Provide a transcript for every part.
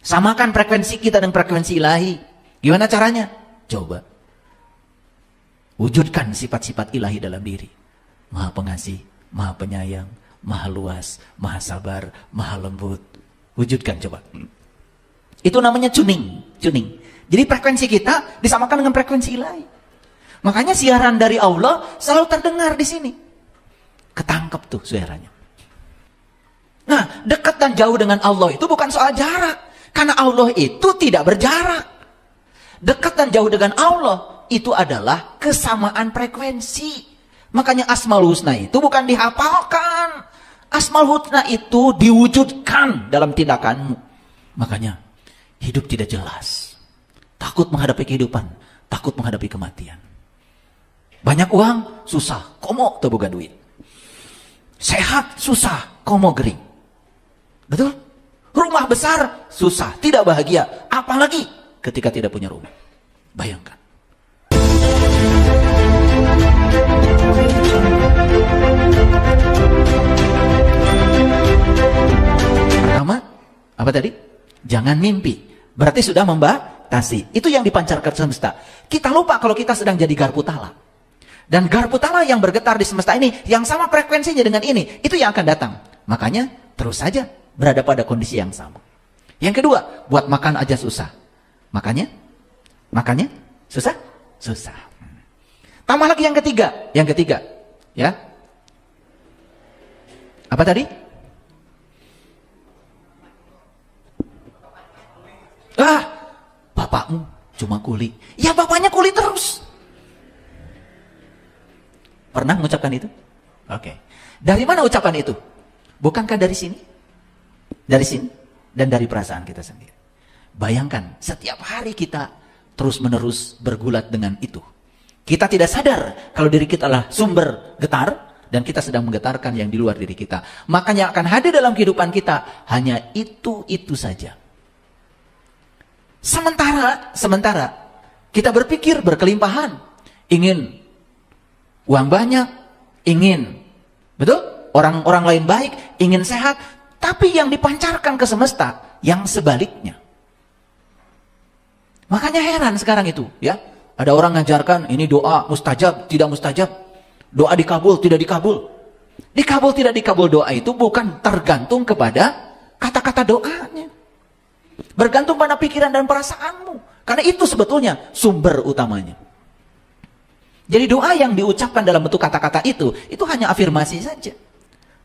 Samakan frekuensi kita dengan frekuensi ilahi. Gimana caranya? Coba. Wujudkan sifat-sifat ilahi dalam diri. Maha pengasih, maha penyayang, maha luas, maha sabar, maha lembut. Wujudkan coba. Itu namanya tuning. Jadi frekuensi kita disamakan dengan frekuensi ilahi. Makanya siaran dari Allah selalu terdengar di sini. Ketangkep tuh suaranya. Nah, dekat dan jauh dengan Allah itu bukan soal jarak. Karena Allah itu tidak berjarak. Dekat dan jauh dengan Allah itu adalah kesamaan frekuensi. Makanya Asmaul Husna itu bukan dihafalkan. Asmaul Husna itu diwujudkan dalam tindakanmu. Makanya hidup tidak jelas. Takut menghadapi kehidupan. Takut menghadapi kematian. Banyak uang, susah. Komo teboga duit. Sehat, susah. Komo gering. Betul? Rumah besar, susah. Tidak bahagia. Apalagi ketika tidak punya rumah. Bayangkan. Pertama, apa tadi? Jangan mimpi. Berarti sudah membatasi. Itu yang dipancarkan semesta. Kita lupa kalau kita sedang jadi garpu tala. Dan garpu tala yang bergetar di semesta ini, yang sama frekuensinya dengan ini, itu yang akan datang. Makanya terus saja berada pada kondisi yang sama. Yang kedua, buat makan aja susah. Makannya susah? Susah. Tambah lagi yang ketiga. Ya. Apa tadi? Bapakmu cuma kuli. Ya bapaknya kuli terus. Pernah mengucapkan itu? Oke. Dari mana ucapan itu? Bukankah dari sini? Dari sini dan dari perasaan kita sendiri. Bayangkan, setiap hari kita terus-menerus bergulat dengan itu. Kita tidak sadar kalau diri kita adalah sumber getar dan kita sedang menggetarkan yang di luar diri kita. Makanya akan hadir dalam kehidupan kita hanya itu saja. Sementara kita berpikir berkelimpahan, ingin uang banyak, ingin, betul? Orang lain baik, ingin sehat, tapi yang dipancarkan ke semesta yang sebaliknya. Makanya heran sekarang itu, ya. Ada orang ngajarkan ini doa mustajab, tidak mustajab. Doa dikabul, tidak dikabul. Dikabul, tidak dikabul doa itu bukan tergantung kepada kata-kata doanya. Bergantung pada pikiran dan perasaanmu. Karena itu sebetulnya sumber utamanya. Jadi doa yang diucapkan dalam bentuk kata-kata itu hanya afirmasi saja.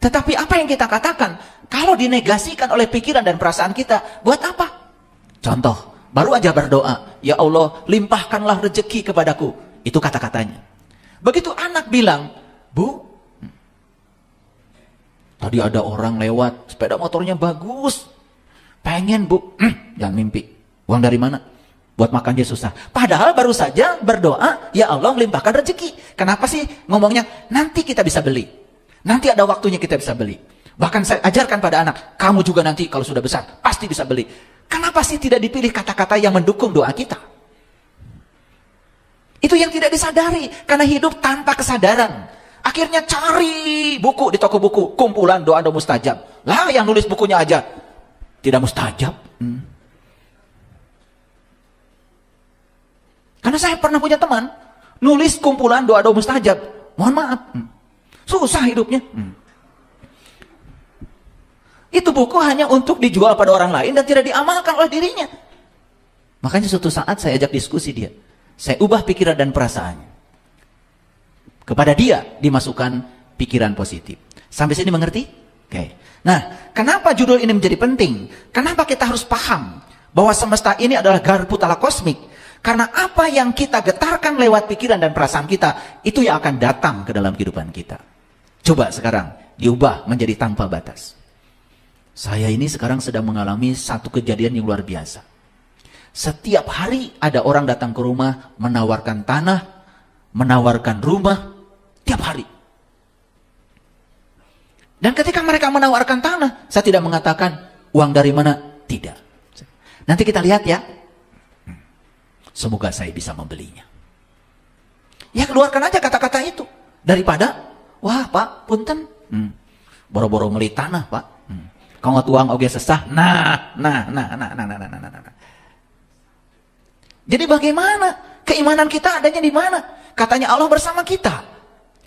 Tetapi apa yang kita katakan, kalau dinegasikan oleh pikiran dan perasaan kita, buat apa? Contoh, baru aja berdoa, ya Allah, limpahkanlah rezeki kepadaku. Itu kata-katanya. Begitu anak bilang, Bu, tadi ada orang lewat, sepeda motornya bagus. Pengen, Bu. Jangan mimpi. Uang dari mana? Buat makan dia susah. Padahal baru saja berdoa, ya Allah limpahkan rezeki. Kenapa sih ngomongnya, nanti kita bisa beli. Nanti ada waktunya kita bisa beli. Bahkan saya ajarkan pada anak, kamu juga nanti kalau sudah besar, pasti bisa beli. Kenapa sih tidak dipilih kata-kata yang mendukung doa kita? Itu yang tidak disadari. Karena hidup tanpa kesadaran. Akhirnya cari buku di toko buku. Kumpulan doa-doa mustajab. Lah yang nulis bukunya aja tidak mustajab. Karena saya pernah punya teman. Nulis kumpulan doa-doa mustajab. Mohon maaf. Susah hidupnya. Itu buku hanya untuk dijual pada orang lain dan tidak diamalkan oleh dirinya. Makanya suatu saat saya ajak diskusi dia. Saya ubah pikiran dan perasaannya. Kepada dia dimasukkan pikiran positif. Sampai sini mengerti? Oke. Nah, kenapa judul ini menjadi penting? Kenapa kita harus paham bahwa semesta ini adalah garpu tala kosmik? Karena apa yang kita getarkan lewat pikiran dan perasaan kita, itu yang akan datang ke dalam kehidupan kita. Coba sekarang diubah menjadi tanpa batas. Saya ini sekarang sedang mengalami satu kejadian yang luar biasa. Setiap hari ada orang datang ke rumah, menawarkan tanah, menawarkan rumah, tiap hari. Dan ketika mereka menawarkan tanah, saya tidak mengatakan uang dari mana, tidak. Nanti kita lihat ya. Semoga saya bisa membelinya. Ya keluarkan aja kata-kata itu. Daripada, wah Pak, punten, boro-boro beli tanah Pak. Kau tuang oge sesah. Nah. Jadi bagaimana? Keimanan kita adanya di mana? Katanya Allah bersama kita.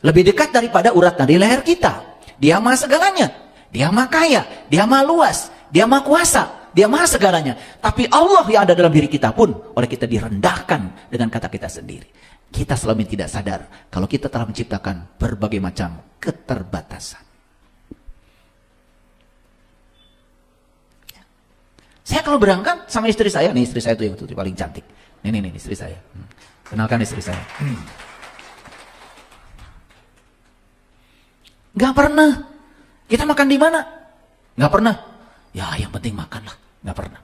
Lebih dekat daripada urat nadi leher kita. Dia maha segalanya. Dia maha kaya. Dia maha luas. Dia maha kuasa. Dia maha segalanya. Tapi Allah yang ada dalam diri kita pun oleh kita direndahkan dengan kata kita sendiri. Kita selama ini tidak sadar kalau kita telah menciptakan berbagai macam keterbatasan. Saya kalau berangkat sama istri saya, nih istri saya tuh yang paling cantik. Nih istri saya. Kenalkan istri saya. Gak pernah. Kita makan di mana? Gak pernah. Ya yang penting makan lah. Gak pernah.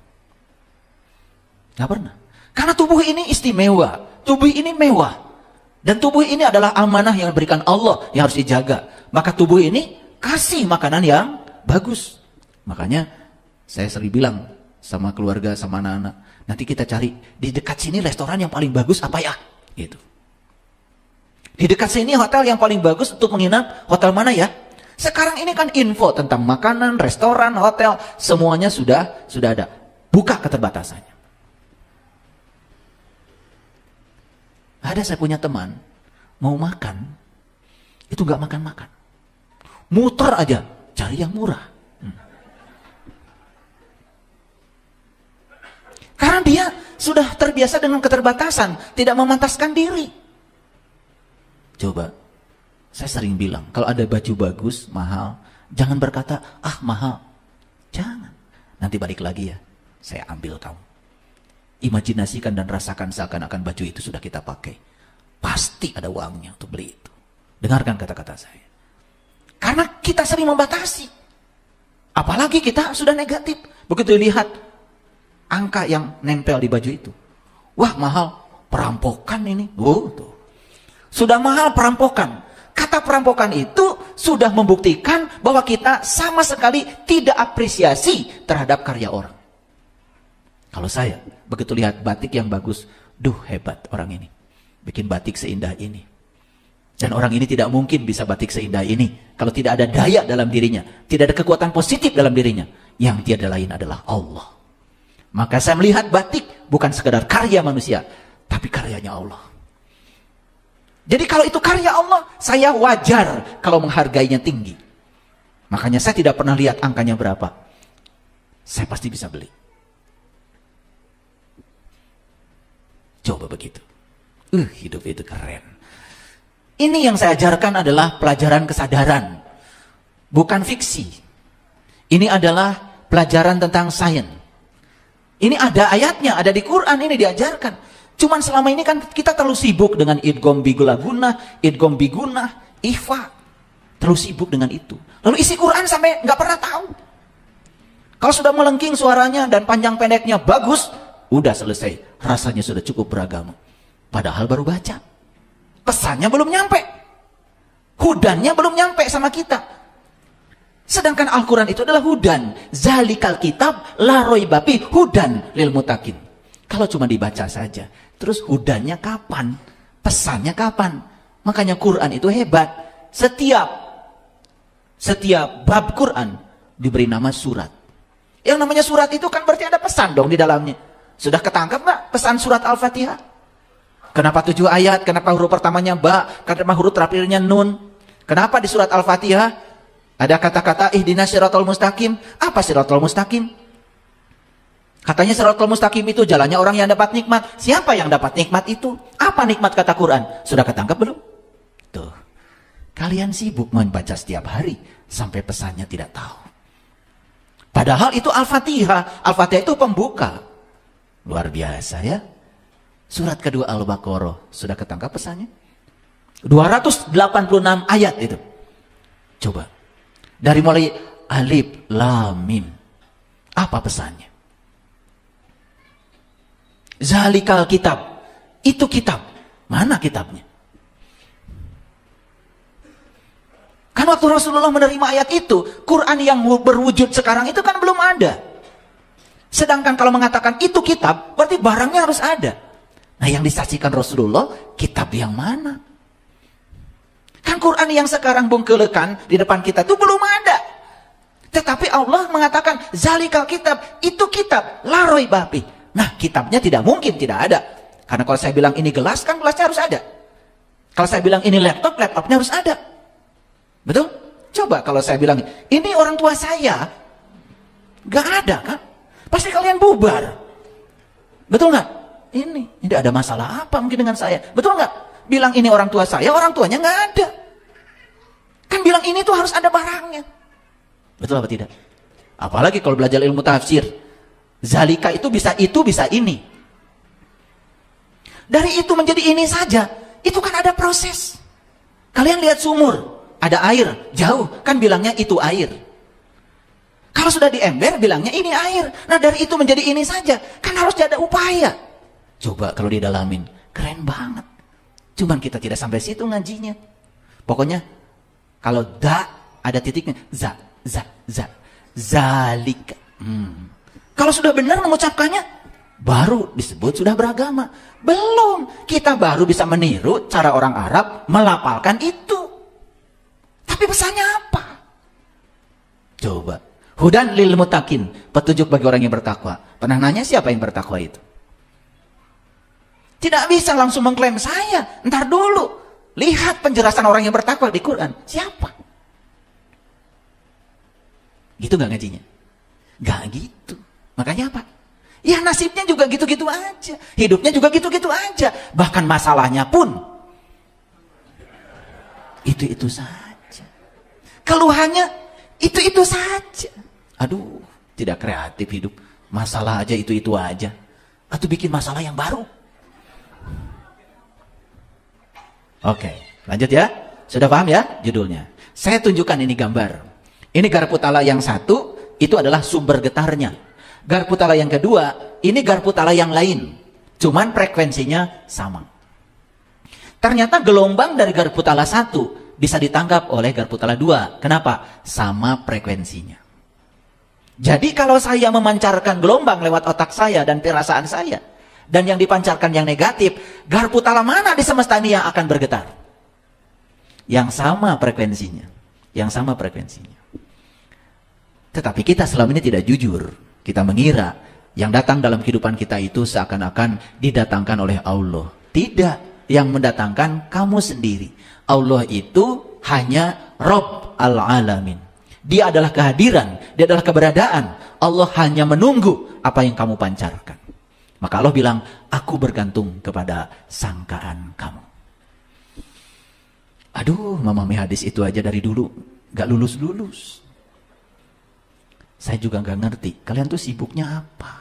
Gak pernah. Karena tubuh ini istimewa. Tubuh ini mewah. Dan tubuh ini adalah amanah yang diberikan Allah yang harus dijaga. Maka tubuh ini kasih makanan yang bagus. Makanya saya sering bilang sama keluarga, sama anak-anak, nanti kita cari di dekat sini restoran yang paling bagus apa ya? Gitu. Di dekat sini hotel yang paling bagus untuk menginap, hotel mana ya? Sekarang ini kan info tentang makanan, restoran, hotel, semuanya sudah ada. Buka keterbatasannya. Ada saya punya teman, mau makan, itu gak makan-makan. Muter aja, cari yang murah. Karena dia sudah terbiasa dengan keterbatasan, tidak memantaskan diri. Coba, saya sering bilang, kalau ada baju bagus, mahal, jangan berkata, ah mahal. Jangan. Nanti balik lagi ya, saya ambil kamu. Imajinasikan dan rasakan seakan-akan baju itu sudah kita pakai. Pasti ada uangnya untuk beli itu. Dengarkan kata-kata saya. Karena kita sering membatasi. Apalagi kita sudah negatif. Begitu lihat angka yang nempel di baju itu. Wah mahal, perampokan ini. Tuh. Sudah mahal perampokan. Kata perampokan itu sudah membuktikan bahwa kita sama sekali tidak apresiasi terhadap karya orang. Kalau saya begitu lihat batik yang bagus, duh hebat orang ini. Bikin batik seindah ini. Dan orang ini tidak mungkin bisa batik seindah ini kalau tidak ada daya dalam dirinya, tidak ada kekuatan positif dalam dirinya. Yang tiada lain adalah Allah. Maka saya melihat batik bukan sekedar karya manusia, tapi karyanya Allah. Jadi kalau itu karya Allah, saya wajar kalau menghargainya tinggi. Makanya saya tidak pernah lihat angkanya berapa. Saya pasti bisa beli. Coba begitu. Hidup itu keren. Ini yang saya ajarkan adalah pelajaran kesadaran. Bukan fiksi. Ini adalah pelajaran tentang sains. Ini ada ayatnya, ada di Quran, ini diajarkan. Cuman selama ini kan kita terlalu sibuk dengan idgham biguna, idgham biguna, ikhfa. Terlalu sibuk dengan itu. Lalu isi Quran sampai nggak pernah tahu. Kalau sudah melengking suaranya dan panjang pendeknya bagus, udah selesai. Rasanya sudah cukup beragama. Padahal baru baca. Pesannya belum nyampe. Hudannya belum nyampe sama kita. Sedangkan Al-Quran itu adalah hudan. Zalikal kitab la raiba fi hudan lil muttaqin. Kalau cuma dibaca saja, terus hudannya kapan? Pesannya kapan? Makanya Quran itu hebat. Setiap bab Quran diberi nama surat. Yang namanya surat itu kan berarti ada pesan dong di dalamnya. Sudah ketangkap nggak pesan surat Al-Fatihah? Kenapa 7 ayat? Kenapa huruf pertamanya ba? Kenapa huruf terakhirnya nun? Kenapa di surat Al-Fatihah ada kata-kata ihdinas siratal mustaqim? Apa siratal mustaqim? Katanya siratal mustaqim itu jalannya orang yang dapat nikmat. Siapa yang dapat nikmat itu? Apa nikmat kata Quran? Sudah ketangkap belum? Tuh. Kalian sibuk membaca setiap hari sampai pesannya tidak tahu. Padahal itu Al-Fatihah. Al-Fatihah itu pembuka. Luar biasa ya. Surat kedua Al-Baqarah. Sudah ketangkap pesannya? 286 ayat itu. Coba. Dari mulai alif, lam, mim. Apa pesannya? Zalikal kitab. Itu kitab. Mana kitabnya? Kan waktu Rasulullah menerima ayat itu, Quran yang berwujud sekarang itu kan belum ada. Sedangkan kalau mengatakan itu kitab, berarti barangnya harus ada. Nah yang disaksikan Rasulullah, kitab yang mana? Kan Quran yang sekarang bungkelekan di depan kita itu belum ada. Tetapi Allah mengatakan zalikal kitab, itu kitab la raiba fih. Nah, kitabnya tidak mungkin tidak ada. Karena kalau saya bilang ini gelas, kan gelasnya harus ada. Kalau saya bilang ini laptop, laptopnya harus ada. Betul? Coba kalau saya bilang ini orang tua saya, gak ada kan? Pasti kalian bubar. Betul nggak? Ini ada masalah apa mungkin dengan saya? Betul nggak? Bilang ini orang tua saya, orang tuanya nggak ada. Kan bilang ini tuh harus ada barangnya. Betul apa tidak? Apalagi kalau belajar ilmu tafsir. Zalika itu bisa ini. Dari itu menjadi ini saja, itu kan ada proses. Kalian lihat sumur, ada air, jauh, kan bilangnya itu air. Kalau sudah di ember, bilangnya ini air. Nah dari itu menjadi ini saja, kan harus ada upaya. Coba kalau didalamin, keren banget. Cuman kita tidak sampai situ ngajinya. Pokoknya, kalau ada titiknya, zalika. Kalau sudah benar mengucapkannya, baru disebut sudah beragama. Belum, kita baru bisa meniru cara orang Arab melafalkan itu. Tapi pesannya apa? Coba, hudan lil mutakin, petunjuk bagi orang yang bertakwa. Pernah nanya siapa yang bertakwa itu? Tidak bisa langsung mengklaim saya. Ntar dulu, lihat penjelasan orang yang bertakwa di Quran. Siapa? Gitu gak ngajinya? Gak gitu. Makanya apa? Ya nasibnya juga gitu-gitu aja. Hidupnya juga gitu-gitu aja. Bahkan masalahnya pun itu-itu saja. Keluhannya itu-itu saja. Aduh, tidak kreatif hidup. Masalah aja itu-itu aja. Atau bikin masalah yang baru. Oke, lanjut ya. Sudah paham ya judulnya? Saya tunjukkan ini gambar. Ini garpu tala yang satu, itu adalah sumber getarnya. Garpu tala yang kedua, ini garpu tala yang lain. Cuman frekuensinya sama. Ternyata gelombang dari garpu tala satu bisa ditangkap oleh garpu tala dua. Kenapa? Sama frekuensinya. Jadi kalau saya memancarkan gelombang lewat otak saya dan perasaan saya, dan yang dipancarkan yang negatif, garpu tala mana di semesta ini yang akan bergetar? Yang sama frekuensinya. Yang sama frekuensinya. Tetapi kita selama ini tidak jujur. Kita mengira yang datang dalam kehidupan kita itu seakan-akan didatangkan oleh Allah. Tidak, yang mendatangkan kamu sendiri. Allah itu hanya Rabb al-Alamin. Dia adalah kehadiran, dia adalah keberadaan. Allah hanya menunggu apa yang kamu pancarkan. Maka Allah bilang, aku bergantung kepada sangkaan kamu. Aduh, memahami hadis itu aja dari dulu gak lulus-lulus. Saya juga gak ngerti, kalian tuh sibuknya apa?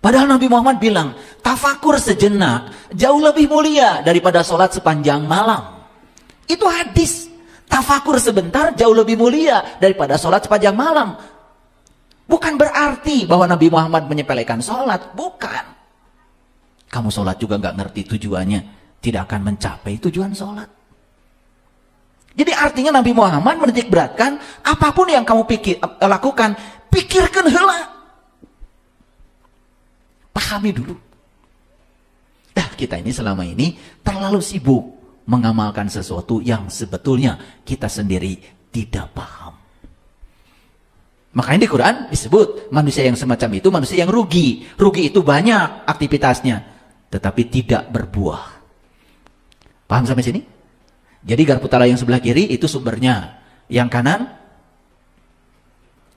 Padahal Nabi Muhammad bilang, tafakur sejenak jauh lebih mulia daripada sholat sepanjang malam. Itu hadis. Tafakur sebentar jauh lebih mulia daripada sholat sepanjang malam. Bukan berarti bahwa Nabi Muhammad menyepelekan sholat. Bukan. Kamu sholat juga gak ngerti tujuannya, tidak akan mencapai tujuan sholat. Jadi artinya Nabi Muhammad menitik beratkan apapun yang kamu lakukan, pikirkan heula. Pahami dulu. Kita ini selama ini terlalu sibuk mengamalkan sesuatu yang sebetulnya kita sendiri tidak paham. Makanya di Quran disebut manusia yang semacam itu manusia yang rugi. Rugi itu banyak aktivitasnya, tetapi tidak berbuah. Paham sampai sini? Jadi garpu tala yang sebelah kiri itu sumbernya. Yang kanan,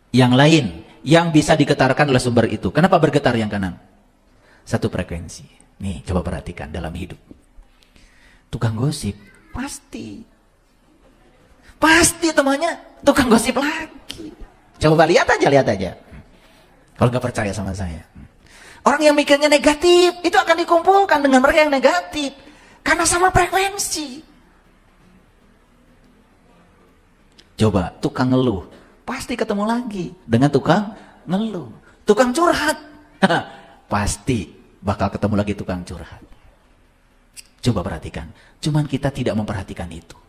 yang lain. Yang bisa digetarkan oleh sumber itu. Kenapa bergetar yang kanan? Satu frekuensi. Nih, coba perhatikan dalam hidup. Tukang gosip, pasti. Pasti temannya tukang gosip lagi. Coba lihat aja. Kalau nggak percaya sama saya. Orang yang mikirnya negatif, itu akan dikumpulkan dengan mereka yang negatif. Karena sama frekuensi. Coba tukang ngeluh, pasti ketemu lagi dengan tukang ngeluh. Tukang curhat, pasti bakal ketemu lagi tukang curhat. Coba perhatikan, cuman kita tidak memperhatikan itu.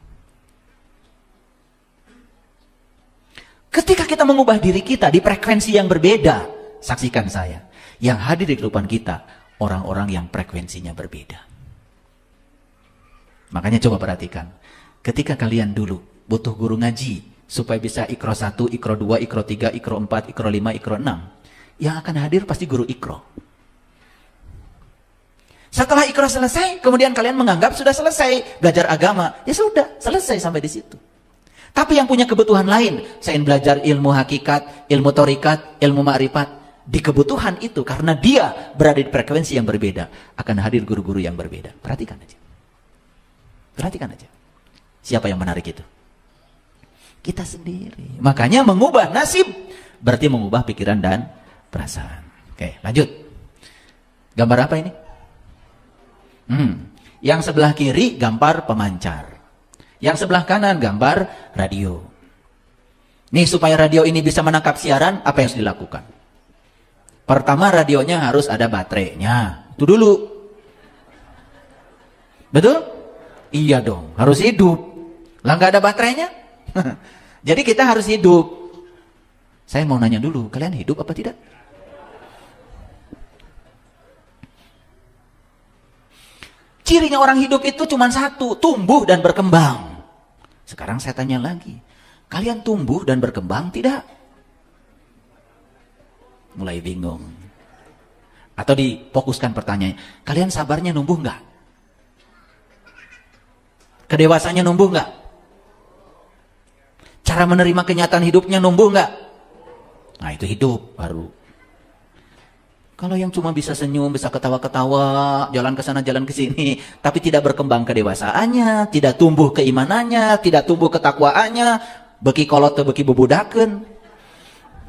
Ketika kita mengubah diri kita di frekuensi yang berbeda, saksikan saya, yang hadir di kehidupan kita, orang-orang yang frekuensinya berbeda. Makanya coba perhatikan, ketika kalian dulu butuh guru ngaji, supaya bisa Iqra 1, Iqra 2, Iqra 3, Iqra 4, Iqra 5, Iqra 6. Yang akan hadir pasti guru Iqra. Setelah Iqra selesai, kemudian kalian menganggap sudah selesai belajar agama. Ya sudah, selesai sampai di situ. Tapi yang punya kebutuhan lain, saya ingin belajar ilmu hakikat, ilmu torikat, ilmu ma'rifat. Di kebutuhan itu, karena dia berada di frekuensi yang berbeda, akan hadir guru-guru yang berbeda. Perhatikan aja. Perhatikan aja. Siapa yang menarik itu? Kita sendiri. Makanya mengubah nasib, berarti mengubah pikiran dan perasaan. Oke, lanjut. Gambar apa ini? Yang sebelah kiri gambar pemancar. Yang sebelah kanan gambar radio. Nih, supaya radio ini bisa menangkap siaran, apa yang harus dilakukan? Pertama, radionya harus ada baterainya. Itu dulu. Betul? Iya dong, harus hidup. Lah nggak ada baterainya? Jadi kita harus hidup. Saya mau nanya dulu, kalian hidup apa tidak? Cirinya orang hidup itu cuma satu, tumbuh dan berkembang. Sekarang saya tanya lagi, kalian tumbuh dan berkembang tidak? Mulai bingung. Atau difokuskan pertanyaannya, kalian sabarnya numbuh nggak? Kedewasanya numbuh nggak? Cara menerima kenyataan hidupnya numbuh nggak? Nah, itu hidup baru. Kalau yang cuma bisa senyum, bisa ketawa-ketawa, jalan ke sana, jalan ke sini, tapi tidak berkembang kedewasaannya, tidak tumbuh keimanannya, tidak tumbuh ketakwaannya, beki kolot atau beki bebudaken,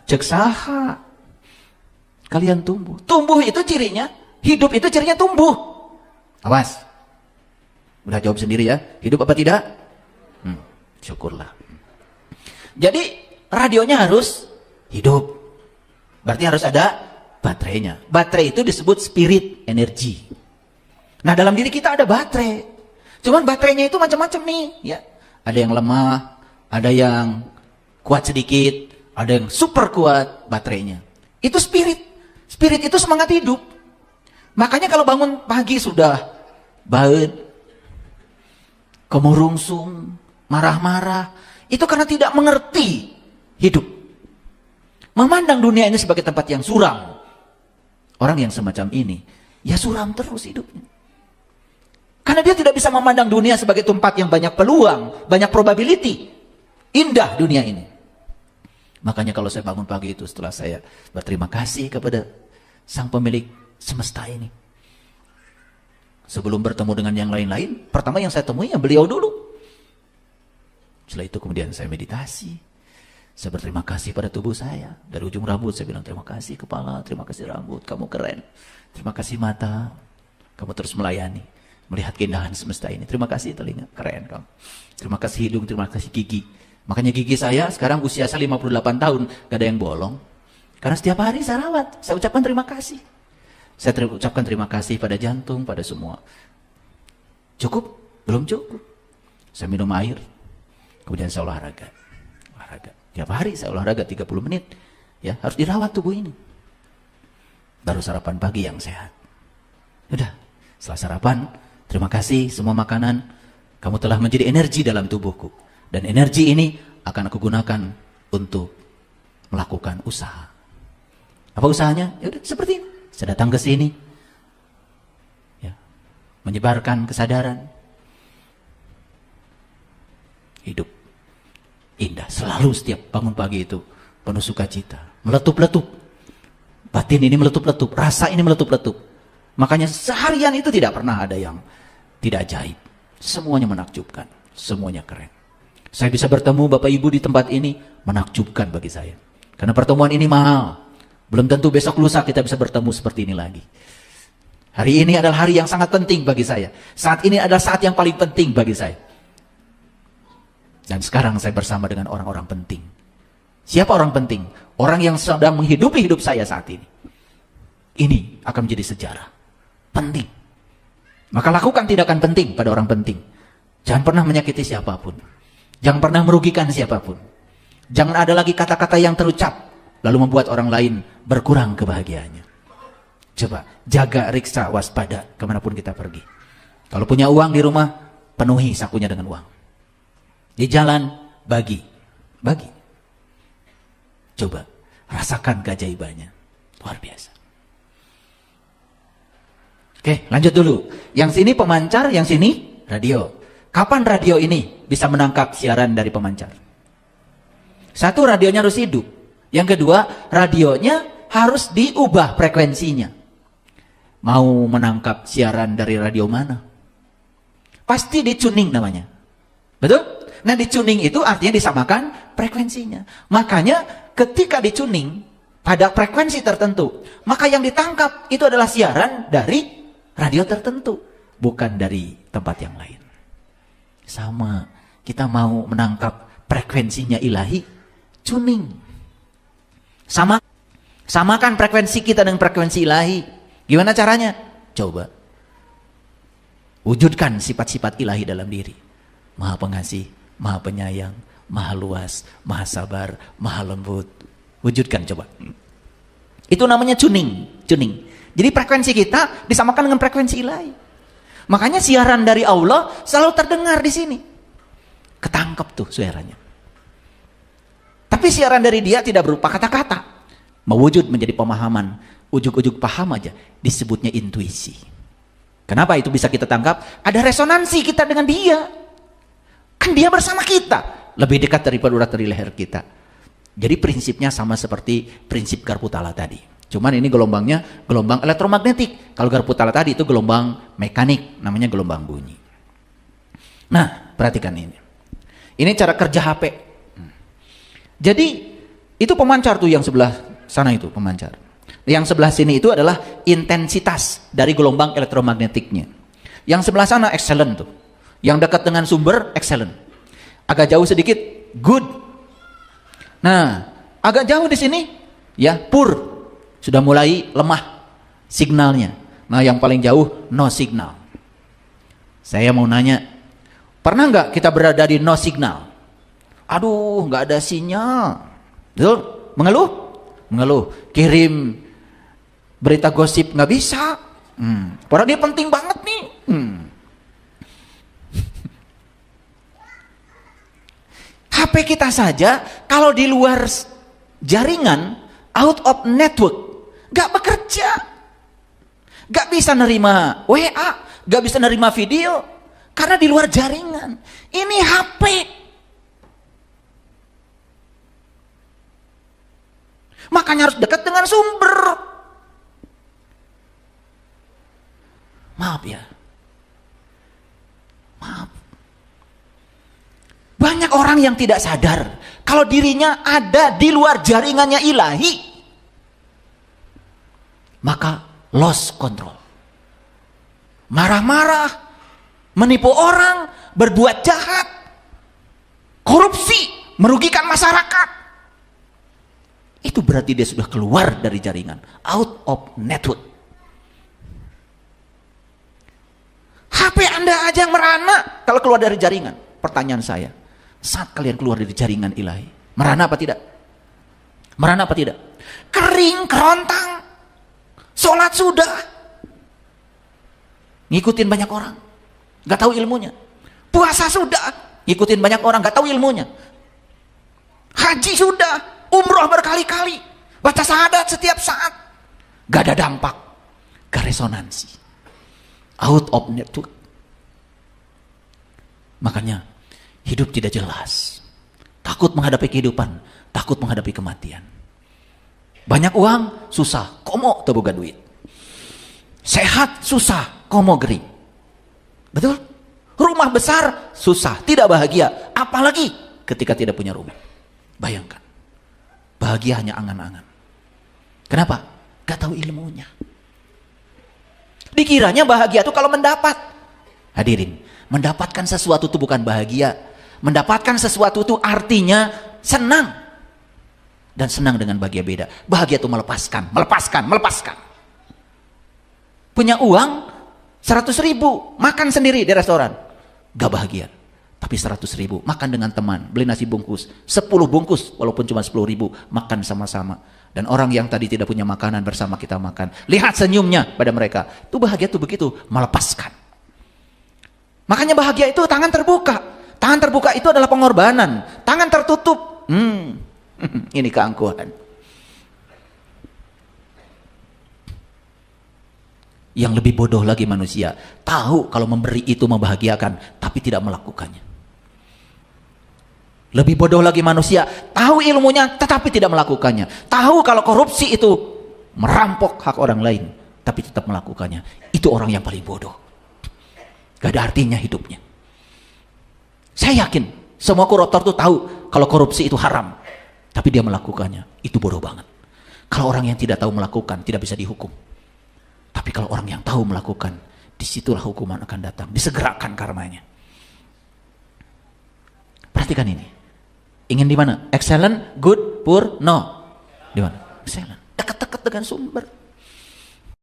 cek saha. Kalian tumbuh. Tumbuh itu cirinya, hidup itu cirinya tumbuh. Awas. Udah jawab sendiri ya. Hidup apa tidak? Syukurlah. Jadi radionya harus hidup. Berarti harus ada baterainya. Baterai itu disebut spirit energy. Nah, dalam diri kita ada baterai. Cuman baterainya itu macam-macam nih, ya. Ada yang lemah, ada yang kuat sedikit, ada yang super kuat baterainya. Itu spirit. Spirit itu semangat hidup. Makanya kalau bangun pagi sudah baut, kemurungsung, marah-marah, itu karena tidak mengerti hidup. Memandang dunia ini sebagai tempat yang suram. Orang yang semacam ini, ya suram terus hidupnya. Karena dia tidak bisa memandang dunia sebagai tempat yang banyak peluang, banyak probability. Indah dunia ini. Makanya kalau saya bangun pagi itu, setelah saya berterima kasih kepada sang pemilik semesta ini. Sebelum bertemu dengan yang lain-lain, pertama yang saya temui ya beliau dulu. Setelah itu kemudian saya meditasi. Saya berterima kasih pada tubuh saya. Dari ujung rambut saya bilang terima kasih kepala, terima kasih rambut, kamu keren. Terima kasih mata, kamu terus melayani, melihat keindahan semesta ini. Terima kasih telinga, keren kamu. Terima kasih hidung, terima kasih gigi. Makanya gigi saya sekarang usia saya 58 tahun, gak ada yang bolong. Karena setiap hari saya rawat, saya ucapkan terima kasih. Saya ucapkan terima kasih pada jantung, pada semua. Cukup? Belum cukup. Saya minum air, kemudian saya olahraga. Tiap hari saya olahraga 30 menit. Ya, harus dirawat tubuh ini. Baru sarapan pagi yang sehat. Udah, setelah sarapan, terima kasih semua makanan. Kamu telah menjadi energi dalam tubuhku. Dan energi ini akan aku gunakan untuk melakukan usaha. Apa usahanya? Ya udah seperti ini. Saya datang ke sini. Ya, menyebarkan kesadaran. Hidup indah, selalu setiap bangun pagi itu penuh sukacita, meletup-letup. Batin ini meletup-letup, rasa ini meletup-letup. Makanya seharian itu tidak pernah ada yang tidak ajaib. Semuanya menakjubkan, semuanya keren. Saya bisa bertemu Bapak Ibu di tempat ini, menakjubkan bagi saya. Karena pertemuan ini mahal. Belum tentu besok lusa kita bisa bertemu seperti ini lagi. Hari ini adalah hari yang sangat penting bagi saya. Saat ini adalah saat yang paling penting bagi saya. Dan sekarang saya bersama dengan orang-orang penting. Siapa orang penting? Orang yang sedang menghidupi hidup saya saat ini. Ini akan menjadi sejarah. Penting. Maka lakukan tindakan penting pada orang penting. Jangan pernah menyakiti siapapun. Jangan pernah merugikan siapapun. Jangan ada lagi kata-kata yang terucap lalu membuat orang lain berkurang kebahagiaannya. Coba jaga, riksa, waspada kemanapun kita pergi. Kalau punya uang di rumah, penuhi sakunya dengan uang. Di jalan, bagi. Bagi. Coba rasakan keajaibannya. Luar biasa. Oke, lanjut dulu. Yang sini pemancar, yang sini radio. Kapan radio ini bisa menangkap siaran dari pemancar? Satu, radionya harus hidup. Yang kedua, radionya harus diubah frekuensinya. Mau menangkap siaran dari radio mana? Pasti dicuning namanya. Betul? Nah, dicuning itu artinya disamakan frekuensinya. Makanya ketika dicuning pada frekuensi tertentu, maka yang ditangkap itu adalah siaran dari radio tertentu, bukan dari tempat yang lain. Sama, kita mau menangkap frekuensinya ilahi, tuning. Samakan frekuensi kita dengan frekuensi ilahi. Gimana caranya? Coba. Wujudkan sifat-sifat ilahi dalam diri. Maha pengasih, maha penyayang, maha luas, maha sabar, maha lembut. Wujudkan coba. Itu namanya tuning. Jadi frekuensi kita disamakan dengan frekuensi ilahi. Makanya siaran dari Allah selalu terdengar di sini. Ketangkep tuh suaranya. Tapi siaran dari dia tidak berupa kata-kata. Mewujud menjadi pemahaman. Ujuk-ujuk paham aja. Disebutnya intuisi. Kenapa itu bisa kita tangkap? Ada resonansi kita dengan dia. Kan dia bersama kita. Lebih dekat daripada urat dari leher kita. Jadi prinsipnya sama seperti prinsip Garputala tadi. Cuman ini gelombangnya gelombang elektromagnetik. Kalau Garputala tadi itu gelombang mekanik. Namanya gelombang bunyi. Nah, perhatikan ini. Ini cara kerja HP. Jadi itu pemancar tuh yang sebelah sana itu pemancar. Yang sebelah sini itu adalah intensitas dari gelombang elektromagnetiknya. Yang sebelah sana excellent tuh. Yang dekat dengan sumber excellent. Agak jauh sedikit good. Nah, agak jauh di sini ya poor. Sudah mulai lemah signalnya. Nah, yang paling jauh no signal. Saya mau nanya, pernah nggak kita berada di no signal? Aduh, nggak ada sinyal. Betul? Mengeluh? Mengeluh. Kirim berita gosip nggak bisa. Padahal dia penting banget nih. HP kita saja kalau di luar jaringan, out of network, nggak bekerja, nggak bisa nerima WA, nggak bisa nerima video, karena di luar jaringan. Ini HP. Makanya harus dekat dengan sumber. Maaf ya. Maaf. Banyak orang yang tidak sadar kalau dirinya ada di luar jaringannya ilahi. Maka lost control. Marah-marah, menipu orang, berbuat jahat, korupsi, merugikan masyarakat. Itu berarti dia sudah keluar dari jaringan, out of network. HP Anda aja yang merana kalau keluar dari jaringan. Pertanyaan saya, saat kalian keluar dari jaringan ilahi, merana apa tidak? Merana apa tidak? Kering, kerontang, sholat sudah, ngikutin banyak orang, gak tahu ilmunya. Puasa sudah, ngikutin banyak orang, gak tahu ilmunya. Haji sudah, umroh berkali-kali, baca syahadat setiap saat, gak ada dampak, gak resonansi, out of network. Makanya hidup tidak jelas, takut menghadapi kehidupan, takut menghadapi kematian. Banyak uang susah, komo teboga duit. Sehat susah, komo gering. Betul? Rumah besar susah, tidak bahagia, apalagi ketika tidak punya rumah. Bayangkan, bahagia hanya angan-angan. Kenapa? Gak tahu ilmunya. Dikiranya bahagia itu kalau mendapat. Hadirin, mendapatkan sesuatu itu bukan bahagia. Mendapatkan sesuatu itu artinya senang. Dan senang dengan bahagia beda. Bahagia itu melepaskan. Punya uang 100.000, makan sendiri di restoran, gak bahagia. Tapi 100.000, makan dengan teman, beli nasi bungkus, 10 bungkus, walaupun cuma 10.000, makan sama-sama. Dan orang yang tadi tidak punya makanan bersama kita makan. Lihat senyumnya pada mereka. Itu bahagia itu begitu, melepaskan. Makanya bahagia itu tangan terbuka. Tangan terbuka itu adalah pengorbanan. Tangan tertutup Ini keangkuhan. Yang lebih bodoh lagi manusia, tahu kalau memberi itu membahagiakan, tapi tidak melakukannya. Lebih bodoh lagi manusia, tahu ilmunya tetapi tidak melakukannya. Tahu kalau korupsi itu merampok hak orang lain, tapi tetap melakukannya. Itu orang yang paling bodoh. Gak ada artinya hidupnya. Saya yakin semua koruptor itu tahu kalau korupsi itu haram, tapi dia melakukannya. Itu bodoh banget. Kalau orang yang tidak tahu melakukan, tidak bisa dihukum. Tapi kalau orang yang tahu melakukan, disitulah hukuman akan datang, disegerakan karmanya. Perhatikan ini. Ingin di mana? Excellent, good, poor, no. Di mana? Excellent. Dekat-dekat dengan sumber.